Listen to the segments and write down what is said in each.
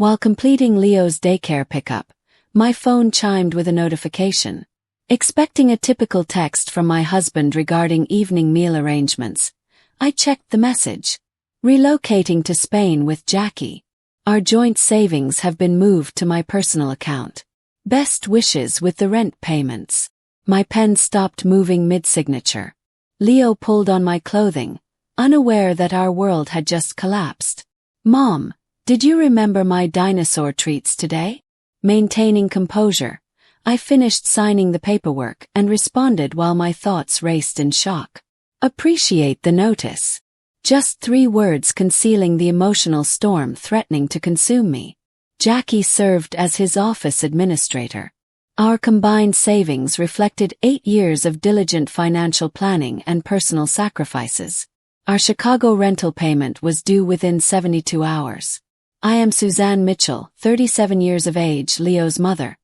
While completing Leo's daycare pickup, my phone chimed with a notification. Expecting a typical text from my husband regarding evening meal arrangements, I checked the message. Relocating to Spain with Jackie. Our joint savings have been moved to my personal account. Best wishes with the rent payments. My pen stopped moving mid-signature. Leo pulled on my clothing, unaware that our world had just collapsed. Mom, did you remember my dinosaur treats today? Maintaining composure, I finished signing the paperwork and responded while my thoughts raced in shock. Appreciate the notice. Just 3 words concealing the emotional storm threatening to consume me. Jackie served as his office administrator. Our combined savings reflected 8 years of diligent financial planning and personal sacrifices. Our Chicago rental payment was due within 72 hours. I am Suzanne Mitchell, 37 years of age, Leo's mother.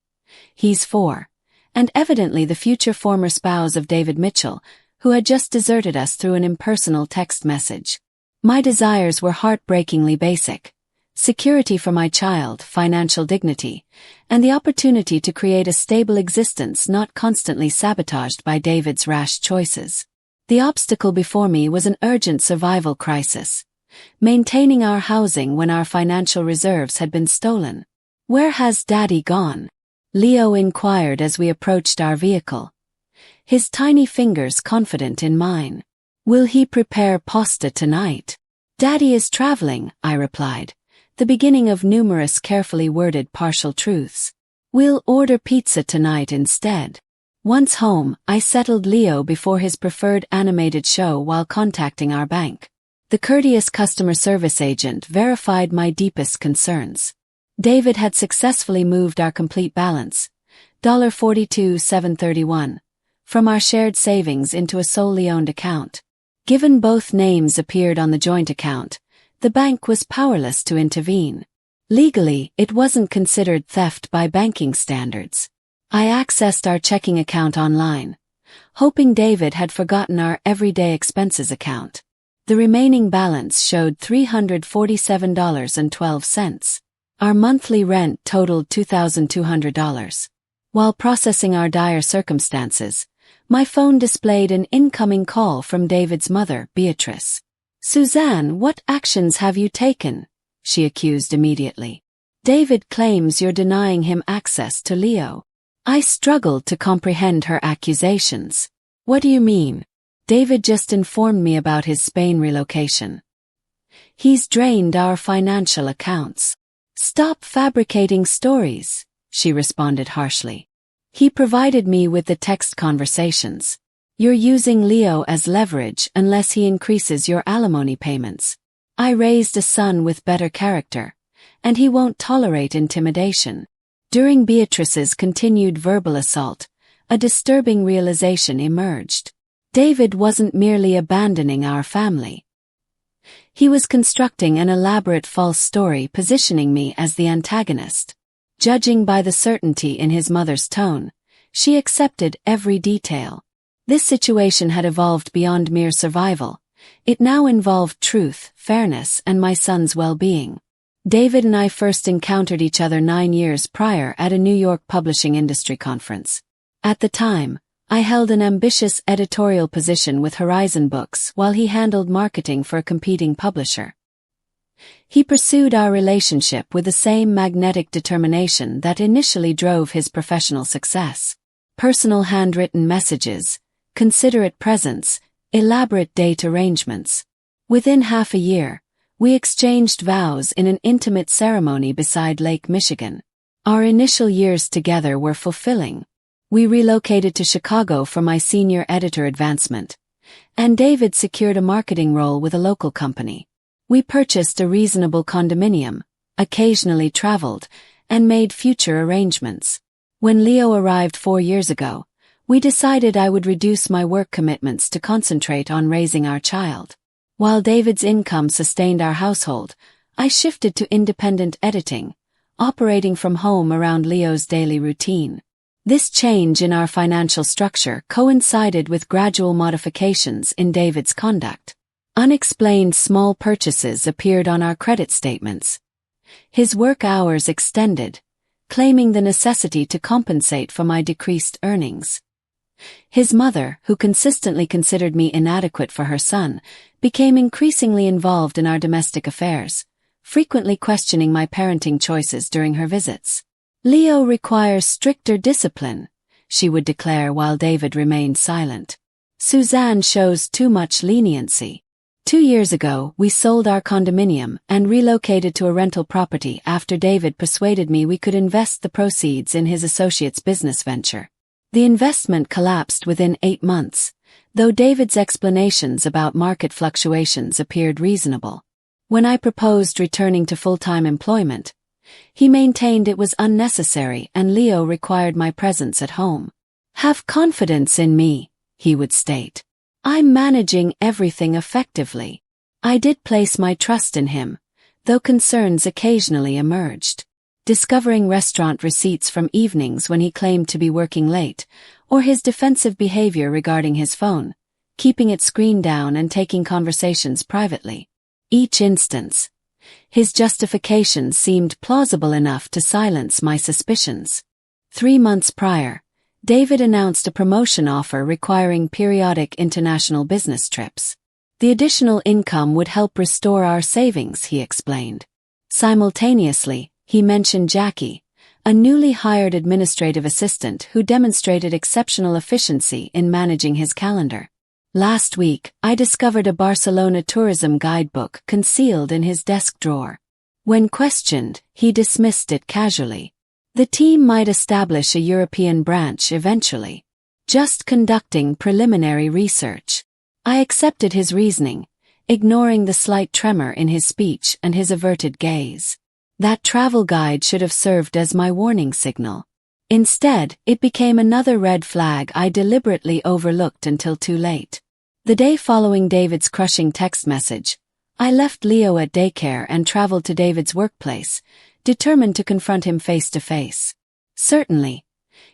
He's 4, and evidently the future former spouse of David Mitchell, who had just deserted us through an impersonal text message. My desires were heartbreakingly basic: security for my child, financial dignity, and the opportunity to create a stable existence not constantly sabotaged by David's rash choices. The obstacle before me was an urgent survival crisis: maintaining our housing when our financial reserves had been stolen. "Where has Daddy gone?" Leo inquired as we approached our vehicle, his tiny fingers confident in mine. "Will he prepare pasta tonight?" "Daddy is traveling," I replied, the beginning of numerous carefully worded partial truths. "We'll order pizza tonight instead." Once home, I settled Leo before his preferred animated show while contacting our bank. The courteous customer service agent verified my deepest concerns. David had successfully moved our complete balance, $42,731, from our shared savings into a solely owned account. Given both names appeared on the joint account, the bank was powerless to intervene. Legally, it wasn't considered theft by banking standards. I accessed our checking account online, hoping David had forgotten our everyday expenses account. The remaining balance showed $347.12. Our monthly rent totaled $2,200. While processing our dire circumstances, my phone displayed an incoming call from David's mother, Beatrice. "Suzanne, what actions have you taken?" she accused immediately. "David claims you're denying him access to Leo." I struggled to comprehend her accusations. "What do you mean?" "David just informed me about his Spain relocation. He's drained our financial accounts." "Stop fabricating stories," she responded harshly. "He provided me with the text conversations. You're using Leo as leverage unless he increases your alimony payments. I raised a son with better character, and he won't tolerate intimidation." During Beatrice's continued verbal assault, a disturbing realization emerged. David wasn't merely abandoning our family. He was constructing an elaborate false story positioning me as the antagonist. Judging by the certainty in his mother's tone, she accepted every detail. This situation had evolved beyond mere survival. It now involved truth, fairness, and my son's well-being. David and I first encountered each other 9 years prior at a New York publishing industry conference. At the time, I held an ambitious editorial position with Horizon Books while he handled marketing for a competing publisher. He pursued our relationship with the same magnetic determination that initially drove his professional success. Personal handwritten messages, considerate presence, elaborate date arrangements. Within half a year, we exchanged vows in an intimate ceremony beside Lake Michigan. Our initial years together were fulfilling. We relocated to Chicago for my senior editor advancement, and David secured a marketing role with a local company. We purchased a reasonable condominium, occasionally traveled, and made future arrangements. When Leo arrived 4 years ago, we decided I would reduce my work commitments to concentrate on raising our child. While David's income sustained our household, I shifted to independent editing, operating from home around Leo's daily routine. This change in our financial structure coincided with gradual modifications in David's conduct. Unexplained small purchases appeared on our credit statements, His work hours extended, claiming the necessity to compensate for my decreased earnings. His mother, who consistently considered me inadequate for her son, became increasingly involved in our domestic affairs, frequently questioning my parenting choices during her visits. "Leo requires stricter discipline," she would declare while David remained silent. "Suzanne shows too much leniency." 2 years ago, we sold our condominium and relocated to a rental property after David persuaded me we could invest the proceeds in his associate's business venture. The investment collapsed within 8 months, though David's explanations about market fluctuations appeared reasonable. When I proposed returning to full-time employment, he maintained it was unnecessary and Leo required my presence at home. "Have confidence in me," he would state. "I'm managing everything effectively." I did place my trust in him, though concerns occasionally emerged. Discovering restaurant receipts from evenings when he claimed to be working late, or his defensive behavior regarding his phone, keeping it screened down and taking conversations privately. Each instance, his justifications seemed plausible enough to silence my suspicions. 3 months prior, David announced a promotion offer requiring periodic international business trips. The additional income would help restore our savings, he explained. Simultaneously, he mentioned Jackie, a newly hired administrative assistant who demonstrated exceptional efficiency in managing his calendar. Last week, I discovered a Barcelona tourism guidebook concealed in his desk drawer. When questioned, he dismissed it casually. The team might establish a European branch eventually. Just conducting preliminary research. I accepted his reasoning, ignoring the slight tremor in his speech and his averted gaze. That travel guide should have served as my warning signal. Instead, it became another red flag I deliberately overlooked until too late. The day following David's crushing text message, I left Leo at daycare and traveled to David's workplace, determined to confront him face to face. Certainly,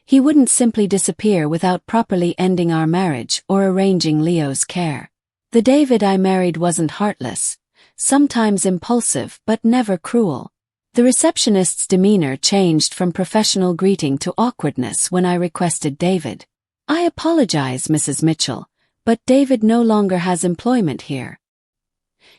he wouldn't simply disappear without properly ending our marriage or arranging Leo's care. The David I married wasn't heartless, sometimes impulsive but never cruel. The receptionist's demeanor changed from professional greeting to awkwardness when I requested David. "I apologize, Mrs. Mitchell, but David no longer has employment here.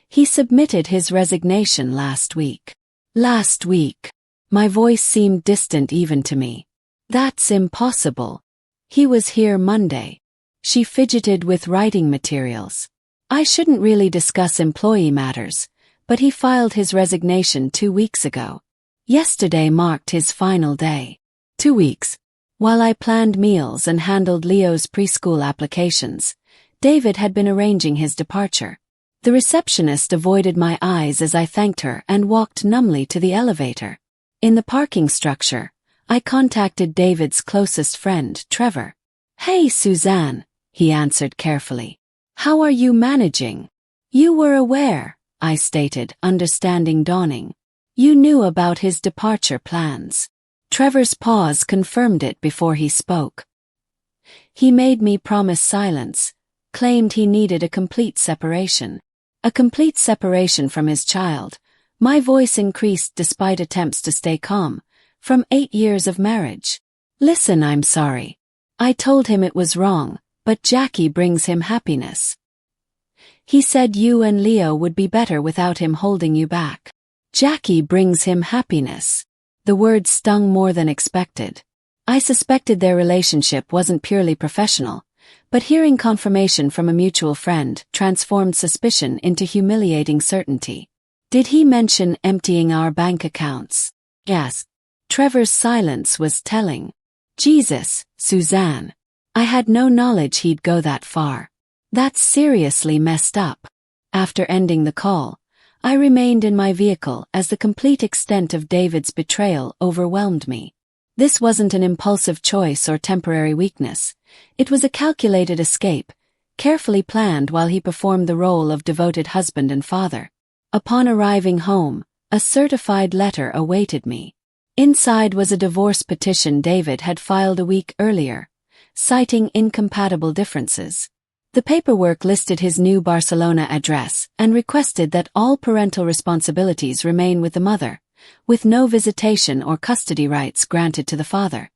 He submitted his resignation last week." Last week. My voice seemed distant even to me. "That's impossible. He was here Monday." She fidgeted with writing materials. "I shouldn't really discuss employee matters, but he filed his resignation 2 weeks ago. Yesterday marked his final day." 2 weeks. While I planned meals and handled Leo's preschool applications, David had been arranging his departure. The receptionist avoided my eyes as I thanked her and walked numbly to the elevator. In the parking structure, I contacted David's closest friend, Trevor. "Hey, Suzanne," he answered carefully. "How are you managing?" "You were aware," I stated, understanding dawning. "You knew about his departure plans." Trevor's pause confirmed it before he spoke. "He made me promise silence, claimed he needed a complete separation. A complete separation from his child." My voice increased despite attempts to stay calm. "From 8 years of marriage. Listen, I'm sorry. I told him it was wrong, but Jackie brings him happiness. He said you and Leo would be better without him holding you back." "Jackie brings him happiness." The word stung more than expected. I suspected their relationship wasn't purely professional, but hearing confirmation from a mutual friend transformed suspicion into humiliating certainty. "Did he mention emptying our bank accounts?" "Yes." Trevor's silence was telling. "Jesus, Suzanne. I had no knowledge he'd go that far. That's seriously messed up." After ending the call, I remained in my vehicle as the complete extent of David's betrayal overwhelmed me. This wasn't an impulsive choice or temporary weakness. It was a calculated escape, carefully planned while he performed the role of devoted husband and father. Upon arriving home, a certified letter awaited me. Inside was a divorce petition David had filed a week earlier, citing incompatible differences. The paperwork listed his new Barcelona address and requested that all parental responsibilities remain with the mother, with no visitation or custody rights granted to the father.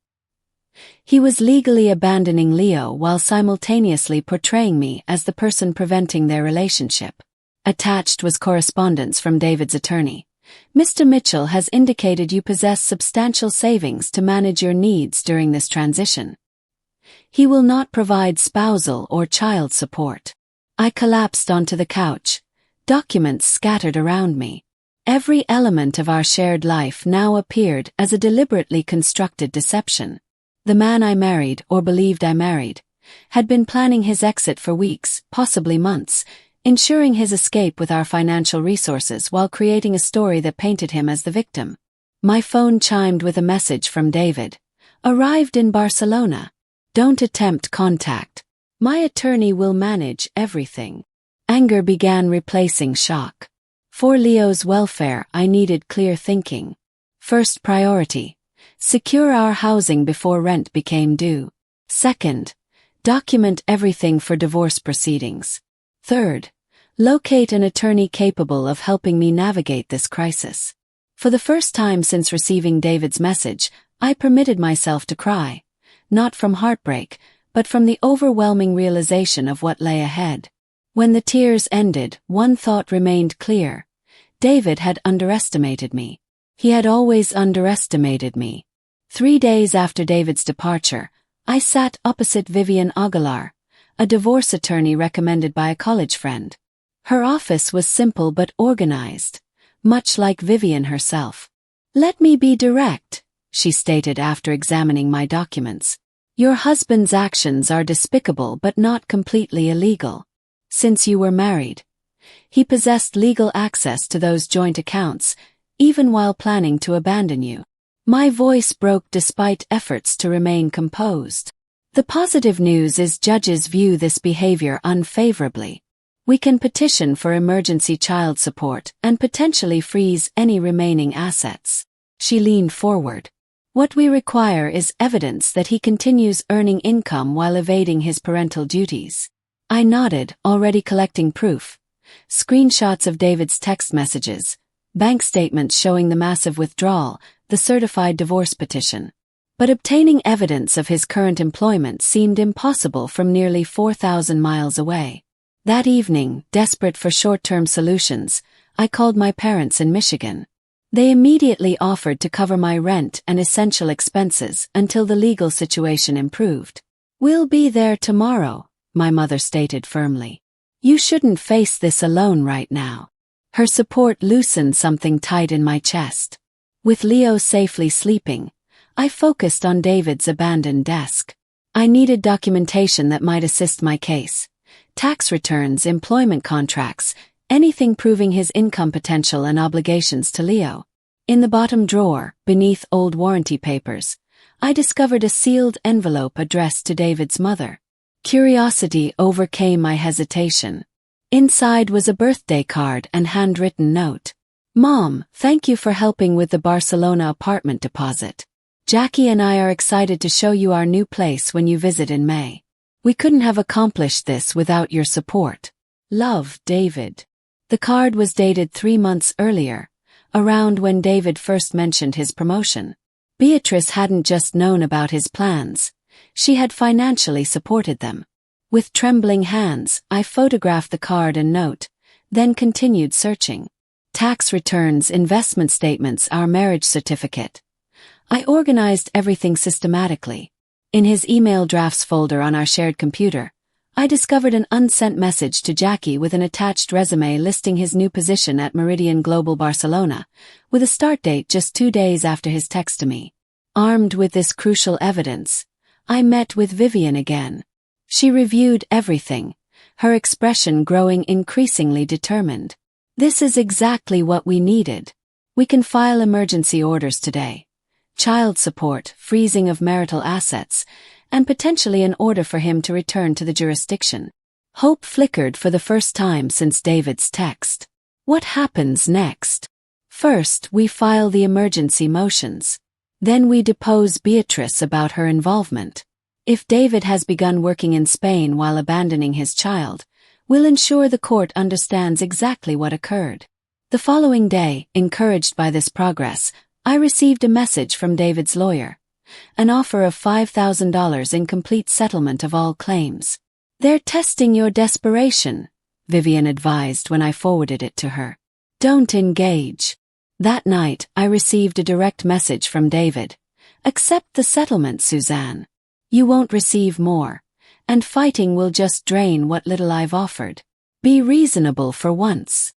He was legally abandoning Leo while simultaneously portraying me as the person preventing their relationship. Attached was correspondence from David's attorney. Mr. Mitchell has indicated you possess substantial savings to manage your needs during this transition. He will not provide spousal or child support. I collapsed onto the couch, documents scattered around me. Every element of our shared life now appeared as a deliberately constructed deception. The man I married, or believed I married, had been planning his exit for weeks, possibly months, ensuring his escape with our financial resources while creating a story that painted him as the victim. My phone chimed with a message from David. Arrived in Barcelona. Don't attempt contact. My attorney will manage everything. Anger began replacing shock. For Leo's welfare, I needed clear thinking. First priority: secure our housing before rent became due. Second, document everything for divorce proceedings. Third, locate an attorney capable of helping me navigate this crisis. For the first time since receiving David's message, I permitted myself to cry, not from heartbreak, but from the overwhelming realization of what lay ahead. When the tears ended, one thought remained clear. David had underestimated me. He had always underestimated me. 3 days after David's departure, I sat opposite Vivian Aguilar, a divorce attorney recommended by a college friend. Her office was simple but organized, much like Vivian herself. "Let me be direct," she stated after examining my documents. "Your husband's actions are despicable but not completely illegal. Since you were married, he possessed legal access to those joint accounts, even while planning to abandon you." My voice broke despite efforts to remain composed. "The positive news is judges view this behavior unfavorably. We can petition for emergency child support and potentially freeze any remaining assets." She leaned forward. "What we require is evidence that he continues earning income while evading his parental duties." I nodded, already collecting proof. Screenshots of David's text messages, bank statements showing the massive withdrawal, the certified divorce petition. But obtaining evidence of his current employment seemed impossible from nearly 4,000 miles away. That evening, desperate for short-term solutions, I called my parents in Michigan. They immediately offered to cover my rent and essential expenses until the legal situation improved. "We'll be there tomorrow," my mother stated firmly. "You shouldn't face this alone right now." Her support loosened something tight in my chest. With Leo safely sleeping, I focused on David's abandoned desk. I needed documentation that might assist my case. Tax returns, employment contracts, anything proving his income potential and obligations to Leo. In the bottom drawer, beneath old warranty papers, I discovered a sealed envelope addressed to David's mother. Curiosity overcame my hesitation. Inside was a birthday card and handwritten note. "Mom, thank you for helping with the Barcelona apartment deposit. Jackie and I are excited to show you our new place when you visit in May. We couldn't have accomplished this without your support. Love, David." The card was dated 3 months earlier, around when David first mentioned his promotion. Beatrice hadn't just known about his plans, she had financially supported them. With trembling hands, I photographed the card and note, then continued searching. Tax returns, investment statements, our marriage certificate. I organized everything systematically. In his email drafts folder on our shared computer, I discovered an unsent message to Jackie with an attached resume listing his new position at Meridian Global Barcelona, with a start date just 2 days after his text to me. Armed with this crucial evidence, I met with Vivian again. She reviewed everything, her expression growing increasingly determined. "This is exactly what we needed. We can file emergency orders today. Child support, freezing of marital assets, and potentially an order for him to return to the jurisdiction." Hope flickered for the first time since David's text. What happens next? First, we file the emergency motions. Then we depose Beatrice about her involvement. If David has begun working in Spain while abandoning his child, we'll ensure the court understands exactly what occurred. The following day, encouraged by this progress, I received a message from David's lawyer. An offer of $5,000 in complete settlement of all claims. "They're testing your desperation," Vivian advised when I forwarded it to her. "Don't engage." That night, I received a direct message from David. "Accept the settlement, Suzanne. You won't receive more, and fighting will just drain what little I've offered. Be reasonable for once."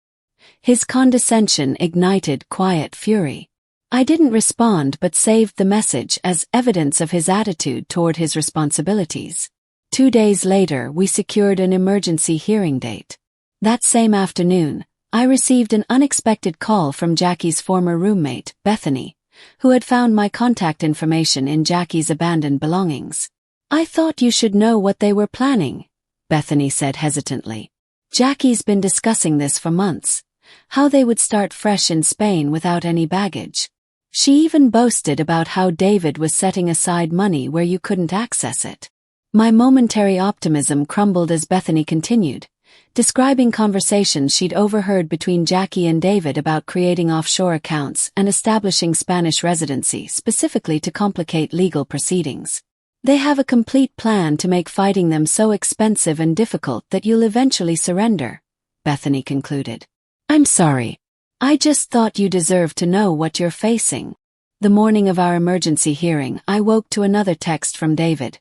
His condescension ignited quiet fury. I didn't respond but saved the message as evidence of his attitude toward his responsibilities. 2 days later, we secured an emergency hearing date. That same afternoon, I received an unexpected call from Jackie's former roommate, Bethany, who had found my contact information in Jackie's abandoned belongings. "I thought you should know what they were planning," Bethany said hesitantly. "Jackie's been discussing this for months, how they would start fresh in Spain without any baggage. She even boasted about how David was setting aside money where you couldn't access it." My momentary optimism crumbled as Bethany continued, describing conversations she'd overheard between Jackie and David about creating offshore accounts and establishing Spanish residency specifically to complicate legal proceedings. "They have a complete plan to make fighting them so expensive and difficult that you'll eventually surrender," Bethany concluded. "I'm sorry. I just thought you deserved to know what you're facing." The morning of our emergency hearing, I woke to another text from David.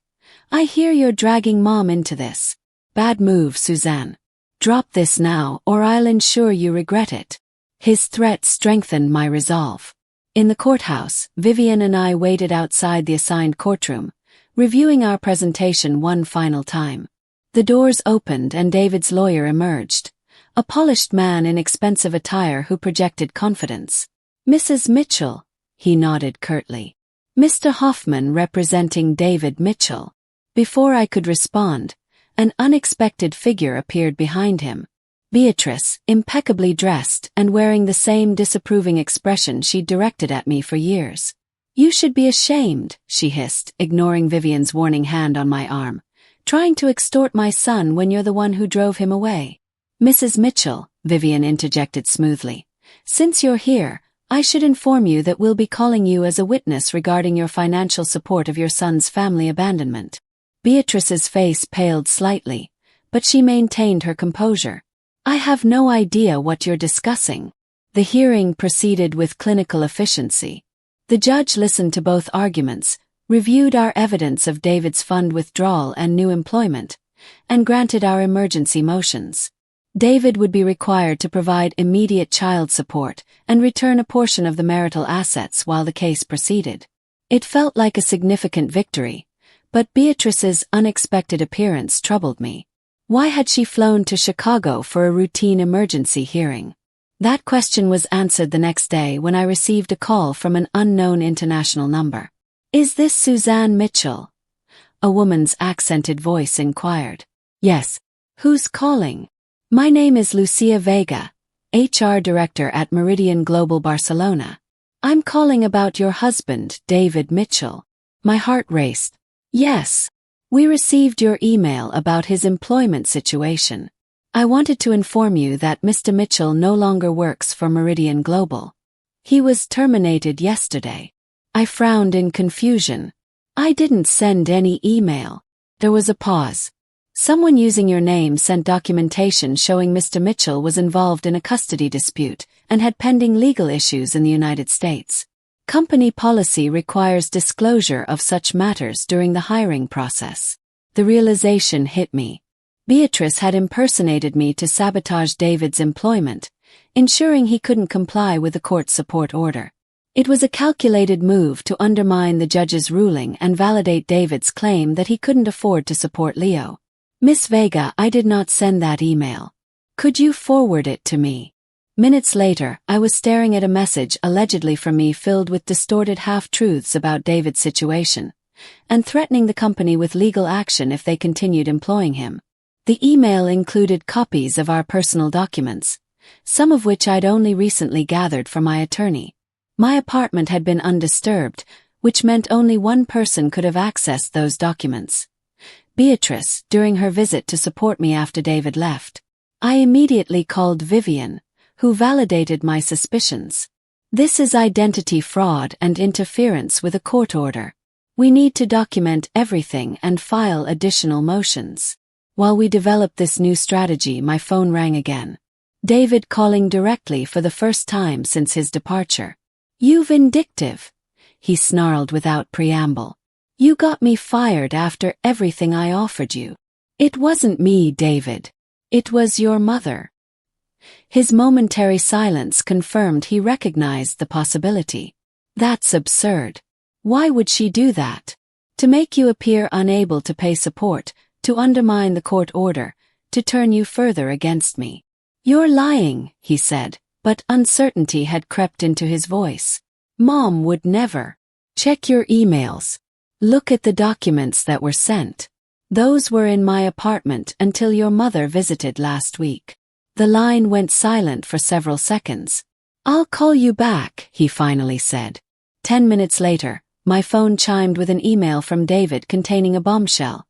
"I hear you're dragging Mom into this. Bad move, Suzanne. Drop this now or I'll ensure you regret it." His threat strengthened my resolve. In the courthouse, Vivian and I waited outside the assigned courtroom, reviewing our presentation one final time. The doors opened and David's lawyer emerged. A polished man in expensive attire who projected confidence. "Mrs. Mitchell," he nodded curtly. "Mr. Hoffman representing David Mitchell." Before I could respond, an unexpected figure appeared behind him. Beatrice, impeccably dressed and wearing the same disapproving expression she'd directed at me for years. "You should be ashamed," she hissed, ignoring Vivian's warning hand on my arm. "Trying to extort my son when you're the one who drove him away." "Mrs. Mitchell," Vivian interjected smoothly, "since you're here, I should inform you that we'll be calling you as a witness regarding your financial support of your son's family abandonment." Beatrice's face paled slightly, but she maintained her composure. "I have no idea what you're discussing." The hearing proceeded with clinical efficiency. The judge listened to both arguments, reviewed our evidence of David's fund withdrawal and new employment, and granted our emergency motions. David would be required to provide immediate child support and return a portion of the marital assets while the case proceeded. It felt like a significant victory, but Beatrice's unexpected appearance troubled me. Why had she flown to Chicago for a routine emergency hearing? That question was answered the next day when I received a call from an unknown international number. "Is this Suzanne Mitchell?" A woman's accented voice inquired. "Yes." "Who's calling?" "My name is Lucia Vega, HR Director at Meridian Global Barcelona. I'm calling about your husband, David Mitchell." My heart raced. "Yes. We received your email about his employment situation. I wanted to inform you that Mr. Mitchell no longer works for Meridian Global. He was terminated yesterday." I frowned in confusion. "I didn't send any email." There was a pause. "Someone using your name sent documentation showing Mr. Mitchell was involved in a custody dispute and had pending legal issues in the United States. Company policy requires disclosure of such matters during the hiring process." The realization hit me. Beatrice had impersonated me to sabotage David's employment, ensuring he couldn't comply with the court support order. It was a calculated move to undermine the judge's ruling and validate David's claim that he couldn't afford to support Leo. "Miss Vega, I did not send that email. Could you forward it to me?" Minutes later, I was staring at a message allegedly from me filled with distorted half-truths about David's situation, and threatening the company with legal action if they continued employing him. The email included copies of our personal documents, some of which I'd only recently gathered from my attorney. My apartment had been undisturbed, which meant only one person could have accessed those documents. Beatrice, during her visit to support me after David left. I immediately called Vivian, who validated my suspicions. This is identity fraud and interference with a court order. We need to document everything and file additional motions. While we developed this new strategy, my phone rang again. David calling directly for the first time since his departure. "You vindictive," he snarled without preamble. "You got me fired after everything I offered you." "It wasn't me, David. It was your mother." His momentary silence confirmed he recognized the possibility. "That's absurd. Why would she do that? To make you appear unable to pay support, to undermine the court order, to turn you further against me." "You're lying," he said, but uncertainty had crept into his voice. "Mom would never." "Check your emails. Look at the documents that were sent. Those were in my apartment until your mother visited last week." The line went silent for several seconds. "I'll call you back," he finally said. 10 minutes later, my phone chimed with an email from David containing a bombshell.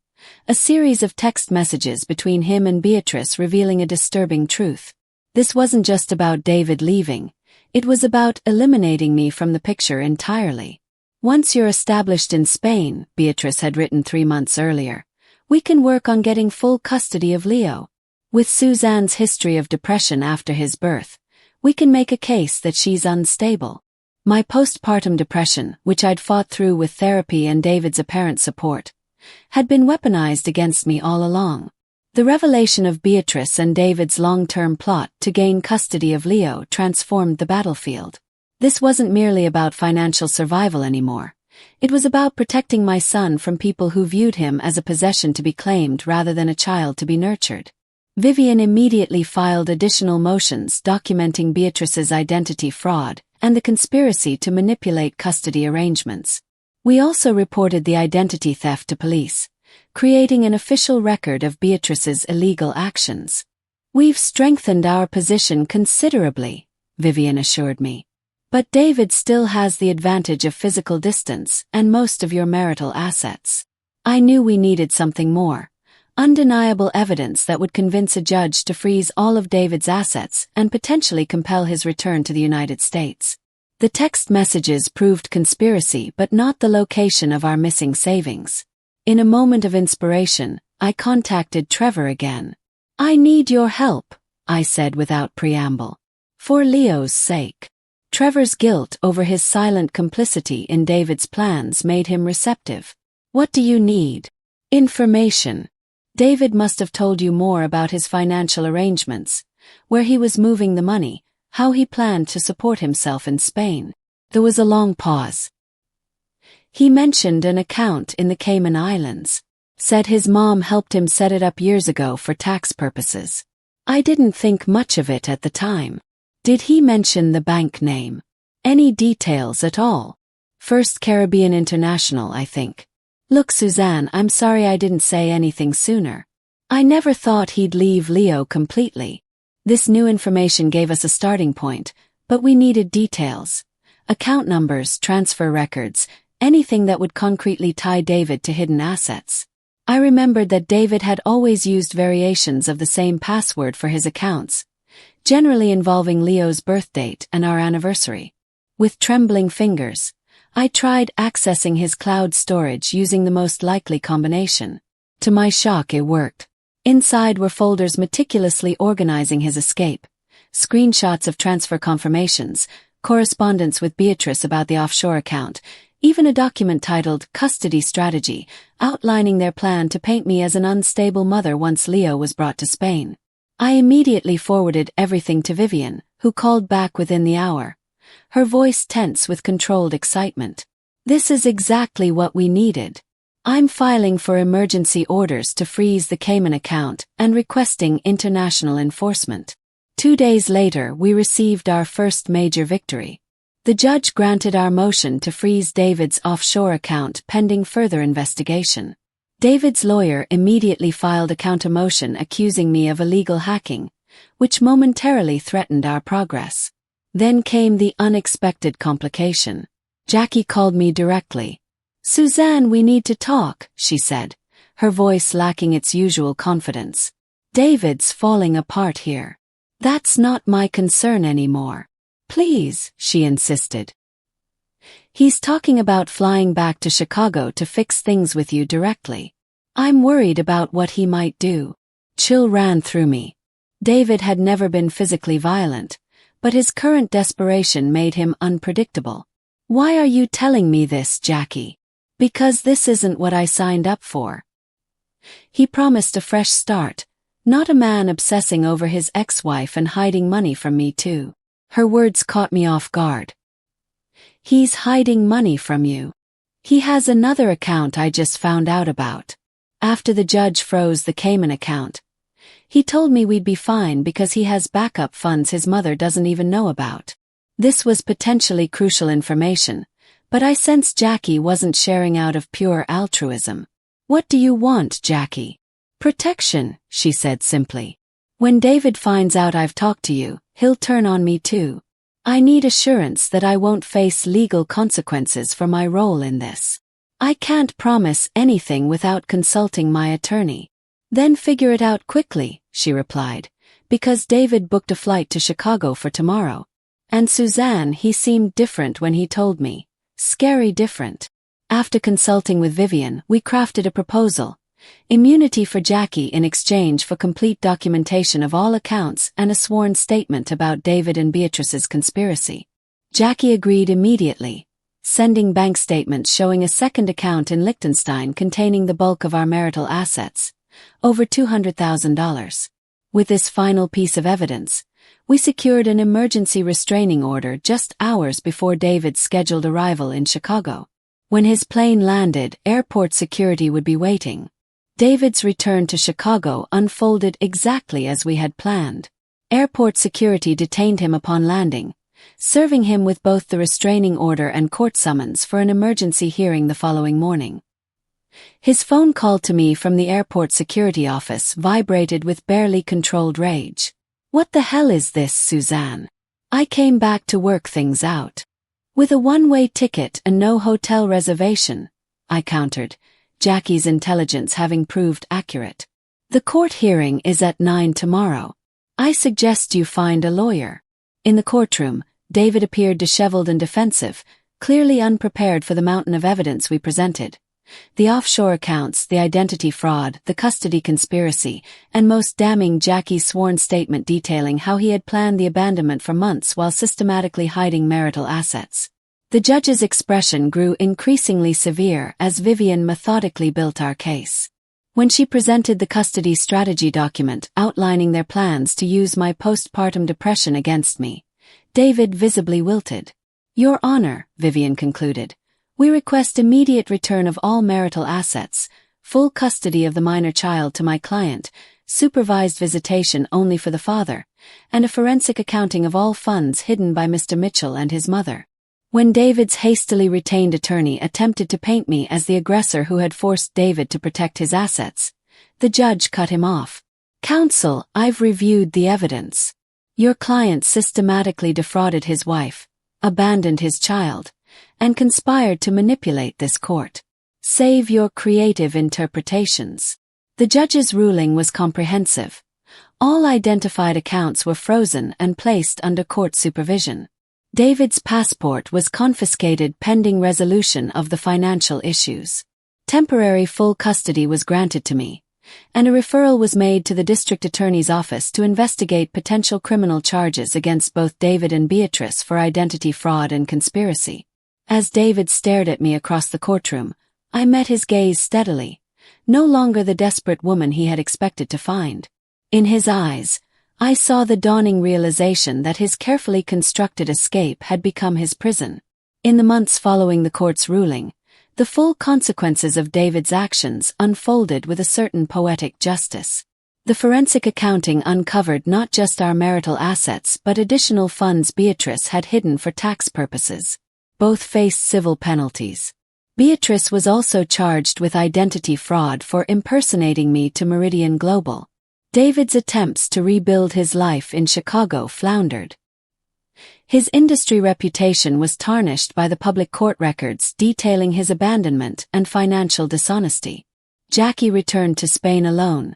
A series of text messages between him and Beatrice revealing a disturbing truth. This wasn't just about David leaving. It was about eliminating me from the picture entirely. "Once you're established in Spain," Beatrice had written 3 months earlier, "we can work on getting full custody of Leo. With Suzanne's history of depression after his birth, we can make a case that she's unstable." My postpartum depression, which I'd fought through with therapy and David's apparent support, had been weaponized against me all along. The revelation of Beatrice and David's long-term plot to gain custody of Leo transformed the battlefield. This wasn't merely about financial survival anymore. It was about protecting my son from people who viewed him as a possession to be claimed rather than a child to be nurtured. Vivian immediately filed additional motions documenting Beatrice's identity fraud and the conspiracy to manipulate custody arrangements. We also reported the identity theft to police, creating an official record of Beatrice's illegal actions. "We've strengthened our position considerably," Vivian assured me. "But David still has the advantage of physical distance and most of your marital assets." I knew we needed something more. Undeniable evidence that would convince a judge to freeze all of David's assets and potentially compel his return to the United States. The text messages proved conspiracy but not the location of our missing savings. In a moment of inspiration, I contacted Trevor again. "I need your help," I said without preamble. "For Leo's sake." Trevor's guilt over his silent complicity in David's plans made him receptive. "What do you need?" "Information. David must have told you more about his financial arrangements, where he was moving the money, how he planned to support himself in Spain." There was a long pause. "He mentioned an account in the Cayman Islands. Said his mom helped him set it up years ago for tax purposes. I didn't think much of it at the time." "Did he mention the bank name? Any details at all?" "First Caribbean International, I think." "Look, Suzanne, I'm sorry I didn't say anything sooner. I never thought he'd leave Leo completely." This new information gave us a starting point, but we needed details. Account numbers, transfer records, anything that would concretely tie David to hidden assets. I remembered that David had always used variations of the same password for his accounts, generally involving Leo's birth date and our anniversary. With trembling fingers, I tried accessing his cloud storage using the most likely combination. To my shock, it worked. Inside were folders meticulously organizing his escape, screenshots of transfer confirmations, correspondence with Beatrice about the offshore account, even a document titled Custody Strategy, outlining their plan to paint me as an unstable mother once Leo was brought to Spain. I immediately forwarded everything to Vivian, who called back within the hour, her voice tense with controlled excitement. "This is exactly what we needed. I'm filing for emergency orders to freeze the Cayman account and requesting international enforcement." 2 days later, we received our first major victory. The judge granted our motion to freeze David's offshore account pending further investigation. David's lawyer immediately filed a counter-motion accusing me of illegal hacking, which momentarily threatened our progress. Then came the unexpected complication. Jackie called me directly. "Suzanne, we need to talk," she said, her voice lacking its usual confidence. "David's falling apart here." That's not my concern anymore. Please, she insisted. He's talking about flying back to Chicago to fix things with you directly. I'm worried about what he might do. Chill ran through me. David had never been physically violent, but his current desperation made him unpredictable. Why are you telling me this, Jackie? Because this isn't what I signed up for. He promised a fresh start, not a man obsessing over his ex-wife and hiding money from me too. Her words caught me off guard. He's hiding money from you. He has another account I just found out about. After the judge froze the Cayman account, he told me we'd be fine because he has backup funds his mother doesn't even know about. This was potentially crucial information, but I sensed Jackie wasn't sharing out of pure altruism. What do you want, Jackie? Protection, she said simply. When David finds out I've talked to you, he'll turn on me too. I need assurance that I won't face legal consequences for my role in this. I can't promise anything without consulting my attorney. Then figure it out quickly, she replied, because David booked a flight to Chicago for tomorrow. And Suzanne, he seemed different when he told me. Scary different. After consulting with Vivian, we crafted a proposal. Immunity for Jackie in exchange for complete documentation of all accounts and a sworn statement about David and Beatrice's conspiracy. Jackie agreed immediately, sending bank statements showing a second account in Liechtenstein containing the bulk of our marital assets, over $200,000. With this final piece of evidence, we secured an emergency restraining order just hours before David's scheduled arrival in Chicago. When his plane landed, airport security would be waiting. David's return to Chicago unfolded exactly as we had planned. Airport security detained him upon landing, serving him with both the restraining order and court summons for an emergency hearing the following morning. His phone call to me from the airport security office vibrated with barely controlled rage. What the hell is this, Suzanne? I came back to work things out. With a one-way ticket and no hotel reservation, I countered, Jackie's intelligence having proved accurate. The court hearing is at 9 tomorrow. I suggest you find a lawyer. In the courtroom, David appeared disheveled and defensive, clearly unprepared for the mountain of evidence we presented. The offshore accounts, the identity fraud, the custody conspiracy, and most damning Jackie's sworn statement detailing how he had planned the abandonment for months while systematically hiding marital assets. The judge's expression grew increasingly severe as Vivian methodically built our case. When she presented the custody strategy document outlining their plans to use my postpartum depression against me, David visibly wilted. Your Honor, Vivian concluded, we request immediate return of all marital assets, full custody of the minor child to my client, supervised visitation only for the father, and a forensic accounting of all funds hidden by Mr. Mitchell and his mother. When David's hastily retained attorney attempted to paint me as the aggressor who had forced David to protect his assets, the judge cut him off. Counsel, I've reviewed the evidence. Your client systematically defrauded his wife, abandoned his child, and conspired to manipulate this court. Save your creative interpretations. The judge's ruling was comprehensive. All identified accounts were frozen and placed under court supervision. David's passport was confiscated pending resolution of the financial issues. Temporary full custody was granted to me, and a referral was made to the district attorney's office to investigate potential criminal charges against both David and Beatrice for identity fraud and conspiracy. As David stared at me across the courtroom, I met his gaze steadily, no longer the desperate woman he had expected to find. In his eyes, I saw the dawning realization that his carefully constructed escape had become his prison. In the months following the court's ruling, the full consequences of David's actions unfolded with a certain poetic justice. The forensic accounting uncovered not just our marital assets but additional funds Beatrice had hidden for tax purposes. Both faced civil penalties. Beatrice was also charged with identity fraud for impersonating me to Meridian Global. David's attempts to rebuild his life in Chicago floundered. His industry reputation was tarnished by the public court records detailing his abandonment and financial dishonesty. Jackie returned to Spain alone,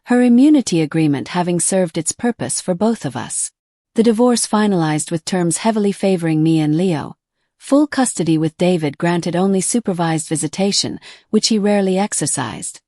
her immunity agreement having served its purpose for both of us. The divorce finalized with terms heavily favoring me and Leo. Full custody with David granted only supervised visitation, which he rarely exercised.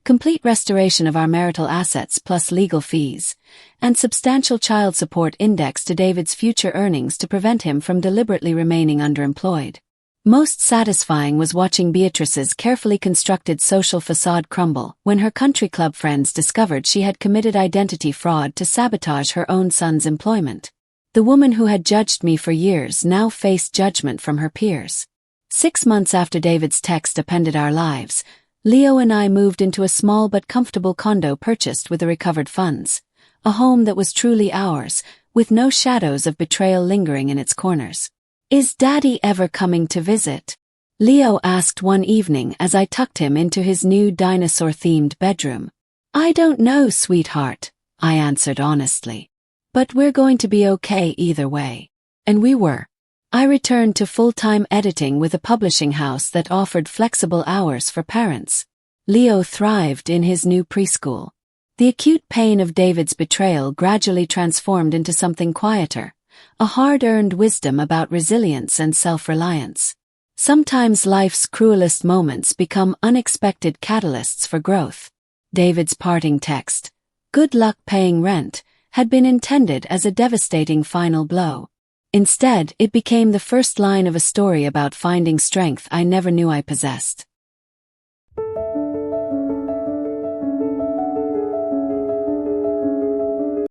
Complete restoration of our marital assets plus legal fees, and substantial child support indexed to David's future earnings to prevent him from deliberately remaining underemployed. Most satisfying was watching Beatrice's carefully constructed social facade crumble when her country club friends discovered she had committed identity fraud to sabotage her own son's employment. The woman who had judged me for years now faced judgment from her peers. 6 months after David's text upended our lives, Leo and I moved into a small but comfortable condo purchased with the recovered funds, a home that was truly ours, with no shadows of betrayal lingering in its corners. "Is Daddy ever coming to visit?" Leo asked one evening as I tucked him into his new dinosaur-themed bedroom. "I don't know, sweetheart," I answered honestly. "But we're going to be okay either way." And we were. I returned to full-time editing with a publishing house that offered flexible hours for parents. Leo thrived in his new preschool. The acute pain of David's betrayal gradually transformed into something quieter, a hard-earned wisdom about resilience and self-reliance. Sometimes life's cruelest moments become unexpected catalysts for growth. David's parting text, "Good luck paying rent," had been intended as a devastating final blow. Instead, it became the first line of a story about finding strength I never knew I possessed.